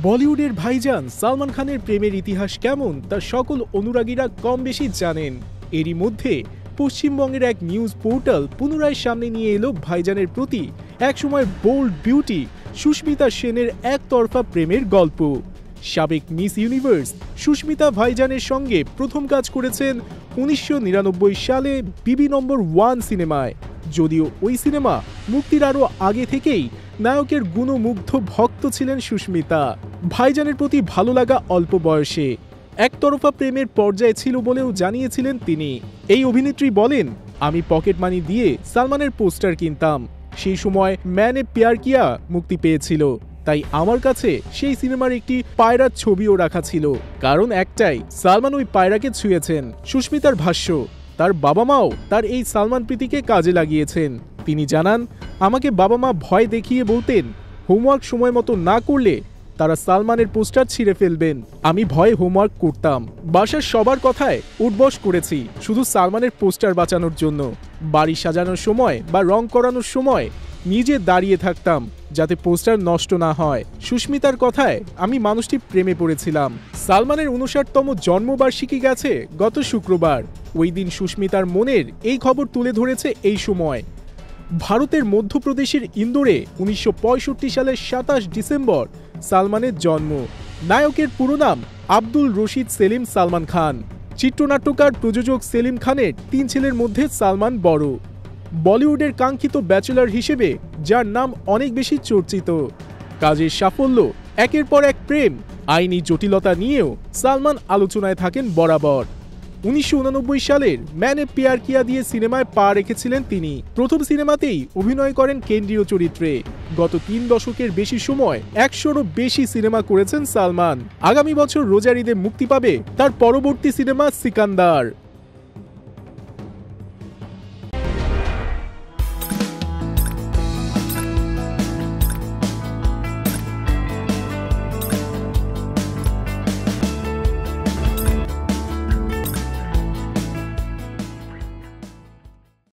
বলিউডের ভাইজান সালমান খানের প্রেমের ইতিহাস কেমন তা সকল অনুরাগীরা কম বেশি জানেন। এরই মধ্যে পশ্চিমবঙ্গের এক নিউজ পোর্টাল পুনরায় সামনে নিয়ে এলো ভাইজানের প্রতি একসময় বোল্ড বিউটি সুস্মিতা সেনের একতরফা প্রেমের গল্প। সাবেক মিস ইউনিভার্স সুস্মিতা ভাইজানের সঙ্গে প্রথম কাজ করেছেন ১৯৯৯ সালে বিবি নম্বর 1 সিনেমায়। যদিও ওই সিনেমা মুক্তির আরও আগে থেকেই নায়কের গুণমুগ্ধ ভক্ত ছিলেন সুস্মিতা। ভাইজানের প্রতি ভালো লাগা অল্প বয়সে একতরফা প্রেমের পর্যায়ে ছিল বলেও জানিয়েছিলেন তিনি। এই অভিনেত্রী বলেন, আমি পকেট মানি দিয়ে সালমানের পোস্টার কিনতাম। সেই সময় ম্যানে প্যার কিয়া মুক্তি পেয়েছিল, তাই আমার কাছে সেই সিনেমার একটি পায়রার ছবিও রাখা ছিল। কারণ একটাই, সালমান ওই পায়রাকে ছুঁয়েছেন। সুস্মিতার ভাষ্য, তার বাবা মাও তার এই সালমান প্রীতিকে কাজে লাগিয়েছেন। তিনি জানান, আমাকে বাবা মা ভয় দেখিয়ে বলতেন হোমওয়ার্ক সময় মতো না করলে তারা সালমানের পোস্টার ছিঁড়ে ফেলবেন। আমি ভয়ে হোমওয়ার্ক করতাম। বাসার সবার কথায় উঠবস করেছি শুধু সালমানের পোস্টার বাঁচানোর জন্য। বাড়ি সাজানোর সময় বা রং করানোর সময় নিজে দাঁড়িয়ে থাকতাম যাতে পোস্টার নষ্ট না হয়। সুস্মিতার কথায় আমি মানুষটি প্রেমে পড়েছিলাম। সালমানের ৫৯তম জন্মবার্ষিকী গেছে গত শুক্রবার। ওই দিন সুস্মিতার মনের এই খবর তুলে ধরেছে এই সময়। ভারতের মধ্যপ্রদেশের ইন্দোরে ১৯৬৫ সালের ২৭ ডিসেম্বর সালমানের জন্ম। নায়কের পুরো নাম আব্দুল রশিদ সেলিম সালমান খান। চিত্রনাট্যকার প্রযোজক সেলিম খানের ৩ ছেলের মধ্যে সালমান বড়। বলিউডের কাঙ্ক্ষিত ব্যাচেলর হিসেবে যার নাম অনেক বেশি চর্চিত। কাজের সাফল্য, একের পর এক প্রেম, আইনি জটিলতা নিয়েও সালমান আলোচনায় থাকেন বরাবর। ১৯৮৯ সালের ম্যানে প্যার কিয়া দিয়ে সিনেমায় পা রেখেছিলেন তিনি। প্রথম সিনেমাতেই অভিনয় করেন কেন্দ্রীয় চরিত্রে। গত ৩ দশকের বেশি সময় ১০০রও বেশি সিনেমা করেছেন সালমান। আগামী বছর রোজার ঈদে মুক্তি পাবে তার পরবর্তী সিনেমা সিকান্দার।